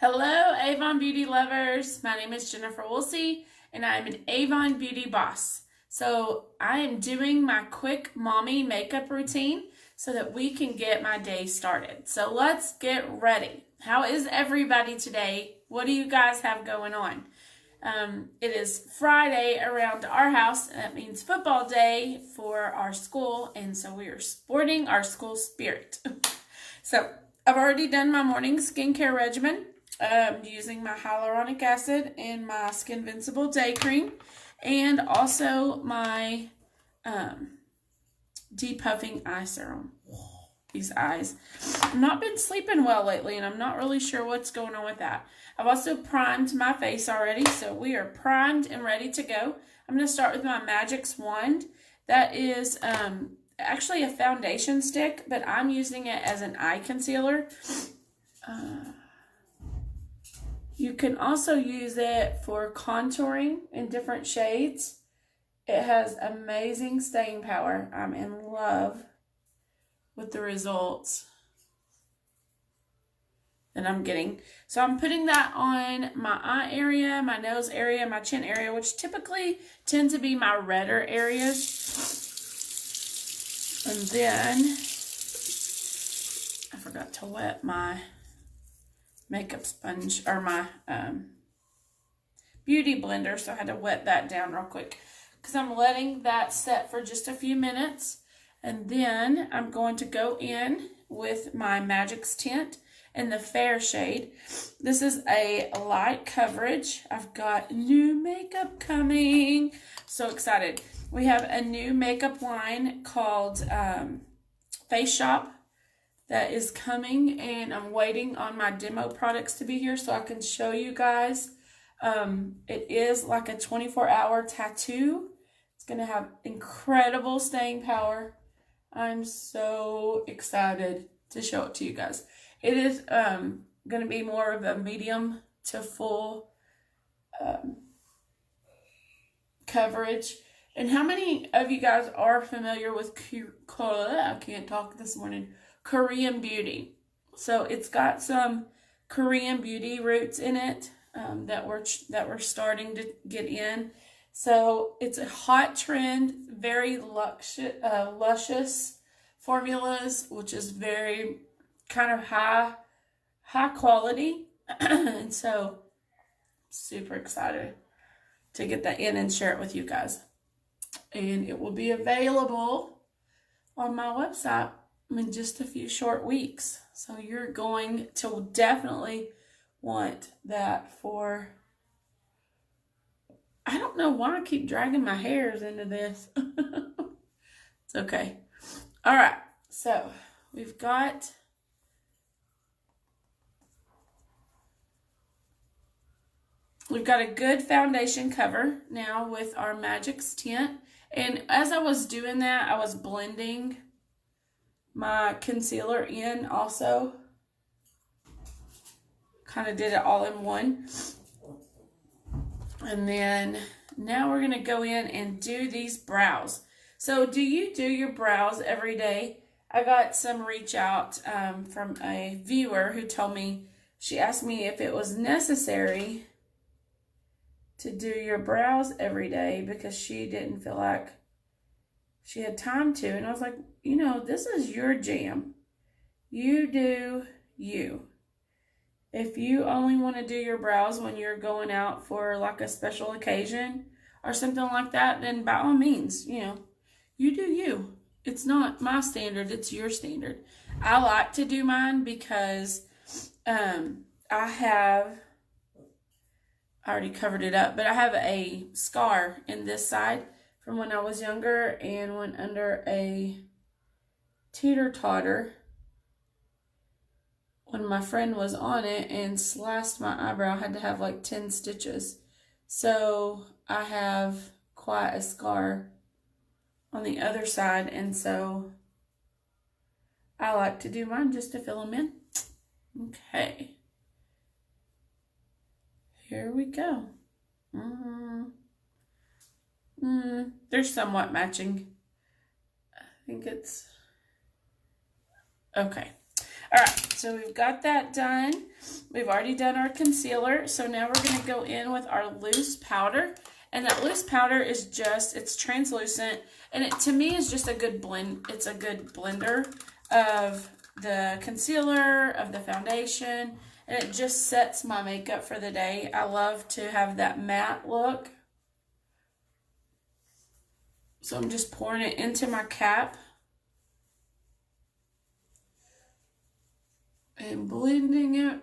Hello, Avon Beauty lovers. My name is Jennifer Woolsey, and I'm an Avon Beauty boss. So I am doing my quick mommy makeup routine so that we can get my day started. So let's get ready. How is everybody today? What do you guys have going on? It is Friday around our house. That means football day for our school, and so we are sporting our school spirit. So I've already done my morning skincare regimen. Using my hyaluronic acid and my Skin Invincible Day Cream, and also my depuffing eye serum. These eyes. I've not been sleeping well lately, and I'm not really sure what's going on with that. I've also primed my face already, so we are primed and ready to go. I'm going to start with my Magix wand. That is actually a foundation stick, but I'm using it as an eye concealer. You can also use it for contouring in different shades. It has amazing staying power. I'm in love with the results that I'm getting. So I'm putting that on my eye area, my nose area, my chin area, which typically tend to be my redder areas. And then I forgot to wet my makeup sponge or my beauty blender, so I had to wet that down real quick because I'm letting that set for just a few minutes, and then I'm going to go in with my Magix tint in the fair shade. This is a light coverage. I've got new makeup coming. So excited. We have a new makeup line called Face Shop that is coming, and I'm waiting on my demo products to be here so I can show you guys. It is like a 24-hour tattoo. It's going to have incredible staying power. I'm so excited to show it to you guys. It is going to be more of a medium to full coverage. And how many of you guys are familiar with I can't talk this morning. Korean beauty? So it's got some Korean beauty roots in it that we're starting to get in. So it's a hot trend, very luscious formulas, which is very kind of high quality. And so super excited to get that in and share it with you guys. And it will be available on my website in just a few short weeks. So you're going to definitely want that for, I don't know why I keep dragging my hairs into this. It's okay. All right. So we've got a good foundation cover now with our Magix tint. And as I was doing that, I was blending my concealer in also. Kind of did it all in one. And then now we're going to go in and do these brows. So do you do your brows every day? I got some reach out from a viewer who told me, she asked me if it was necessary to do your brows every day because she didn't feel like she had time to. And I was like, you know, this is your jam. You do you. If you only want to do your brows when you're going out for like a special occasion or something like that, then by all means, you know, you do you. It's not my standard, it's your standard. I like to do mine because I already covered it up, but I have a scar in this side from when I was younger and went under a teeter-totter when my friend was on it and sliced my eyebrow. I had to have like 10 stitches. So I have quite a scar on the other side, and so I like to do mine just to fill them in. Okay. Here we go. They're somewhat matching. I think it's okay. All right, so we've got that done. We've already done our concealer. So now we're going to go in with our loose powder. And that loose powder is just, it's translucent. And it, to me, is just a good blend. It's a good blender of the concealer, of the foundation. And it just sets my makeup for the day. I love to have that matte look. So I'm just pouring it into my cap. And blending it.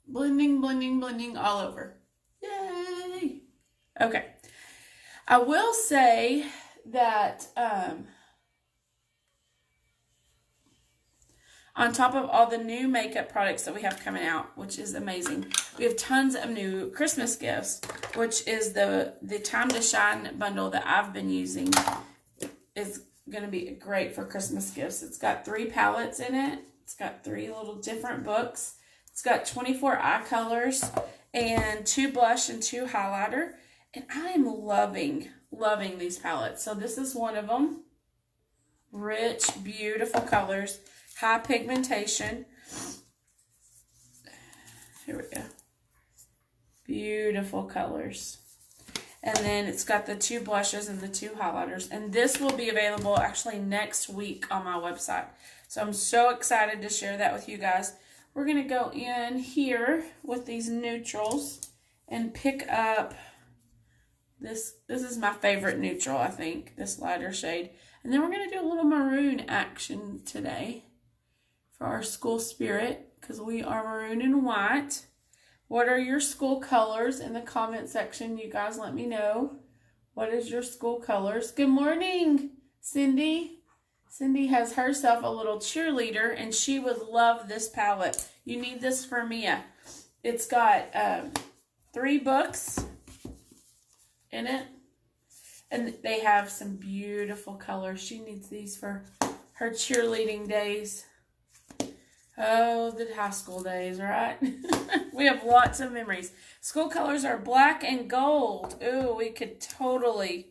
Blending, blending, blending all over. Yay! Okay. I will say that on top of all the new makeup products that we have coming out, which is amazing, we have tons of new Christmas gifts, which is the Time to Shine bundle that I've been using. Is going to be great for Christmas gifts. It's got 3 palettes in it. It's got 3 little different books. It's got 24 eye colors and 2 blush and 2 highlighter. And I am loving these palettes. So this is one of them. Rich, beautiful colors. High pigmentation. Here we go. Beautiful colors. And then it's got the 2 blushes and the 2 highlighters. And this will be available actually next week on my website. So I'm so excited to share that with you guys. We're going to go in here with these neutrals and pick up this. This is my favorite neutral, I think, this lighter shade. And then we're going to do a little maroon action today for our school spirit, because we are maroon and white. What are your school colors in the comment section? You guys let me know. What is your school colors? Good morning, Cindy. Cindy has herself a little cheerleader, and she would love this palette. You need this for Mia. It's got 3 books in it, and they have some beautiful colors. She needs these for her cheerleading days. Oh, the high school days, right? We have lots of memories. School colors are black and gold. Ooh, we could totally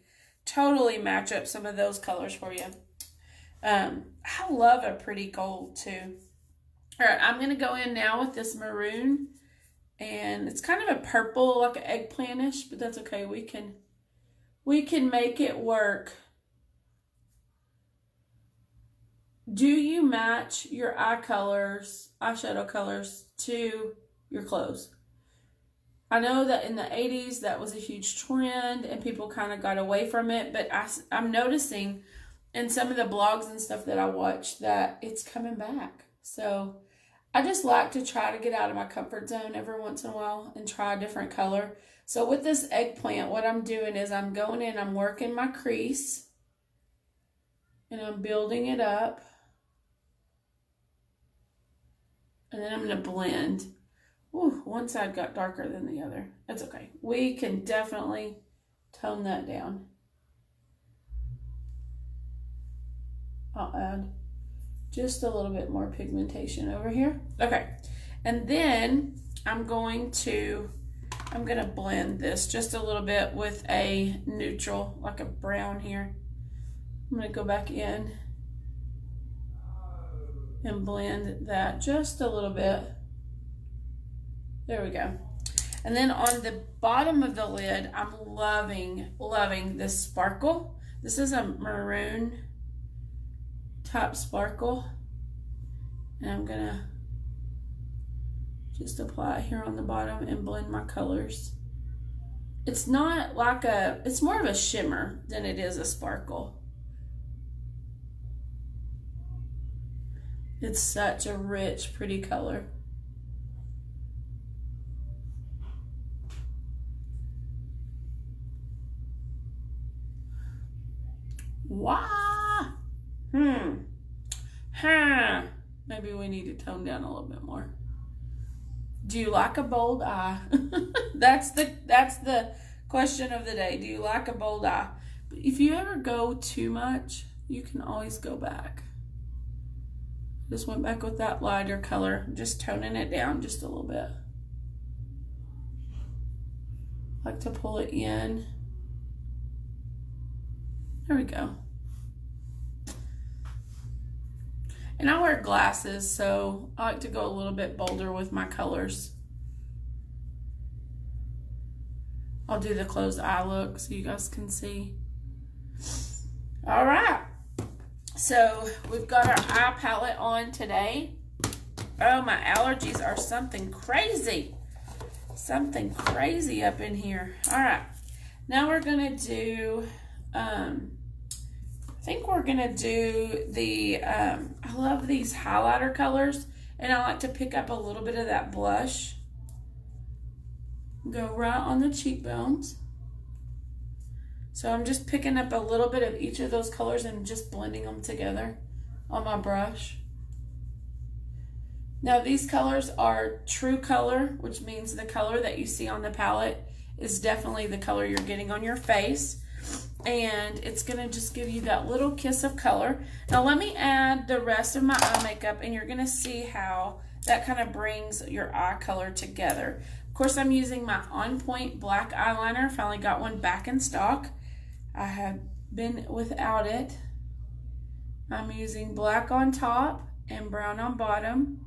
match up some of those colors for you. I love a pretty gold too. All right, I'm going to go in now with this maroon. And it's kind of a purple, like an eggplantish, but that's okay. We can make it work. Do you match your eyeshadow colors to your clothes? I know that in the 80s that was a huge trend and people kind of got away from it, but I'm noticing in some of the blogs and stuff that I watch that it's coming back. So I just like to try to get out of my comfort zone every once in a while and try a different color. So with this eggplant, what I'm doing is I'm going in, I'm working my crease, and I'm building it up. And then I'm going to blend. Ooh, one side got darker than the other. That's okay. We can definitely tone that down. I'll add just a little bit more pigmentation over here. Okay. And then I'm going to blend this just a little bit with a neutral, like a brown here. I'm going to go back in and blend that just a little bit. There we go. And then on the bottom of the lid, I'm loving this sparkle. This is a maroon top sparkle. And I'm gonna just apply it here on the bottom and blend my colors. It's not like it's more of a shimmer than it is a sparkle. It's such a rich, pretty color. Wow. Maybe we need to tone down a little bit more. Do you like a bold eye? That's the question of the day. Do you like a bold eye? But if you ever go too much, you can always go back. Just went back with that lighter color, just toning it down just a little bit. Like to pull it in. There we go. And I wear glasses, so I like to go a little bit bolder with my colors. I'll do the closed eye look so you guys can see. All right. So we've got our eye palette on today. Oh, my allergies are something crazy. Something crazy up in here. All right. Now we're going to do, I think we're going to do the, I love these highlighter colors. And I like to pick up a little bit of that blush. Go right on the cheekbones. So I'm just picking up a little bit of each of those colors and just blending them together on my brush. Now these colors are true color, which means the color that you see on the palette is definitely the color you're getting on your face. And it's gonna just give you that little kiss of color. Now let me add the rest of my eye makeup and you're gonna see how that kind of brings your eye color together. Of course, I'm using my On Point black eyeliner. Finally got one back in stock. I have been without it. I'm using black on top and brown on bottom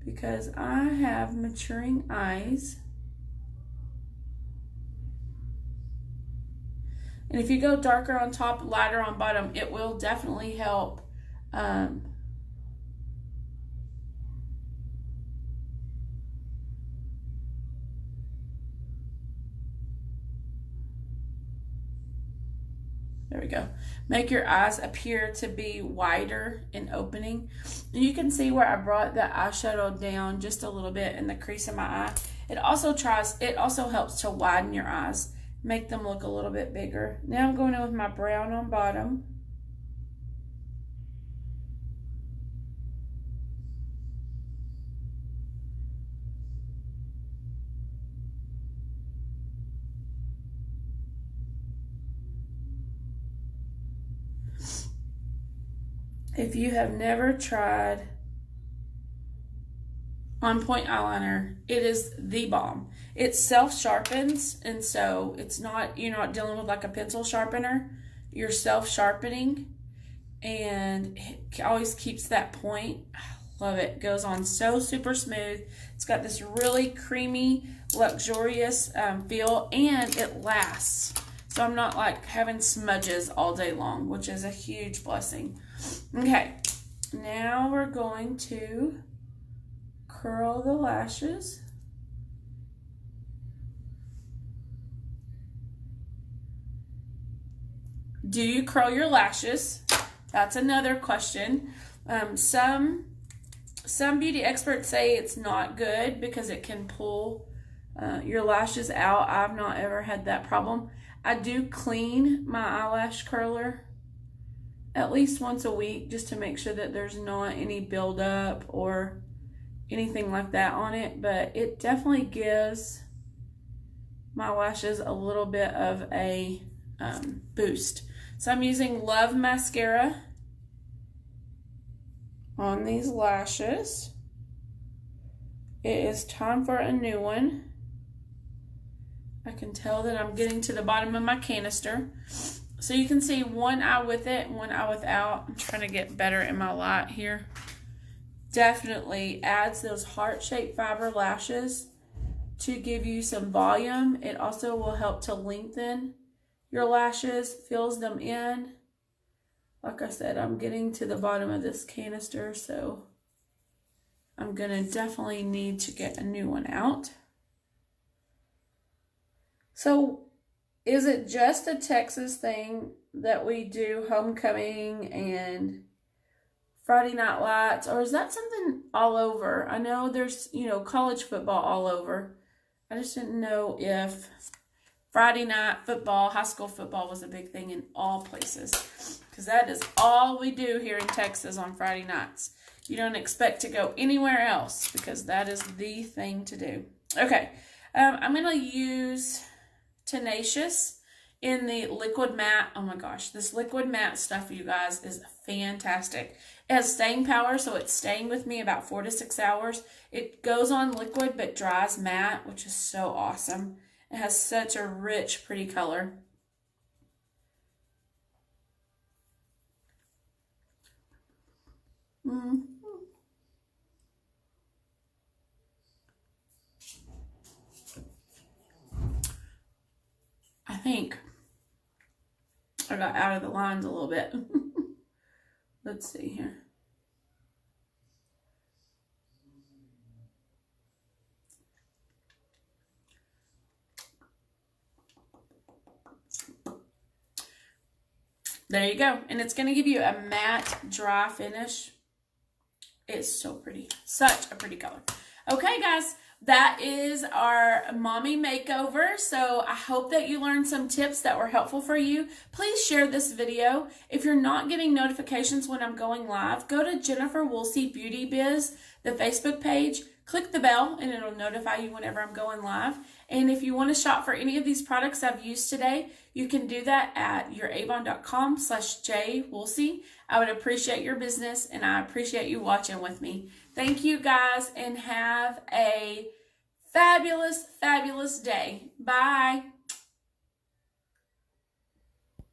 because I have maturing eyes. And if you go darker on top, lighter on bottom, it will definitely help there we go. Make your eyes appear to be wider in opening. And you can see where I brought the eyeshadow down just a little bit in the crease of my eye. It also helps to widen your eyes, make them look a little bit bigger. Now I'm going in with my brown on bottom. If you have never tried On Point eyeliner, it is the bomb. It self-sharpens, and so you're not dealing with like a pencil sharpener. You're self-sharpening, and it always keeps that point. I love it. It goes on so super smooth. It's got this really creamy, luxurious feel, and it lasts. So I'm not like having smudges all day long, which is a huge blessing. Okay, now we're going to curl the lashes. Do you curl your lashes? That's another question. Some beauty experts say it's not good because it can pull your lashes out. I've not ever had that problem. I do clean my eyelash curler at least once a week just to make sure that there's not any buildup or anything like that on it, but it definitely gives my lashes a little bit of a boost. So I'm using Love Mascara on these lashes. It is time for a new one. I can tell that I'm getting to the bottom of my canister. So you can see one eye with it, one eye without. I'm trying to get better in my light here. Definitely adds those heart-shaped fiber lashes to give you some volume. It also will help to lengthen your lashes, fills them in. Like I said, I'm getting to the bottom of this canister, so I'm gonna definitely need to get a new one out. So is it just a Texas thing that we do homecoming and Friday Night Lights, or is that something all over? I know there's, college football all over. I just didn't know if Friday night football, high school football was a big thing in all places, because that is all we do here in Texas on Friday nights. You don't expect to go anywhere else because that is the thing to do. Okay, I'm going to use Tenacious in the liquid matte. Oh my gosh, this liquid matte stuff, you guys, is fantastic. It has staying power, so it's staying with me about 4 to 6 hours. It goes on liquid but dries matte, which is so awesome. It has such a rich, pretty color. Mm. I think I got out of the lines a little bit. Let's see here. There you go. And it's going to give you a matte, dry finish. It's so pretty. Such a pretty color. Okay, guys. That is our mommy makeover. So I hope that you learned some tips that were helpful for you. Please share this video. If you're not getting notifications when I'm going live, go to Jennifer Woolsey Beauty Biz, the Facebook page. Click the bell and it'll notify you whenever I'm going live. And if you want to shop for any of these products I've used today, you can do that at youravon.com/jwoolsey. I would appreciate your business and I appreciate you watching with me. Thank you guys and have a fabulous, fabulous day. Bye.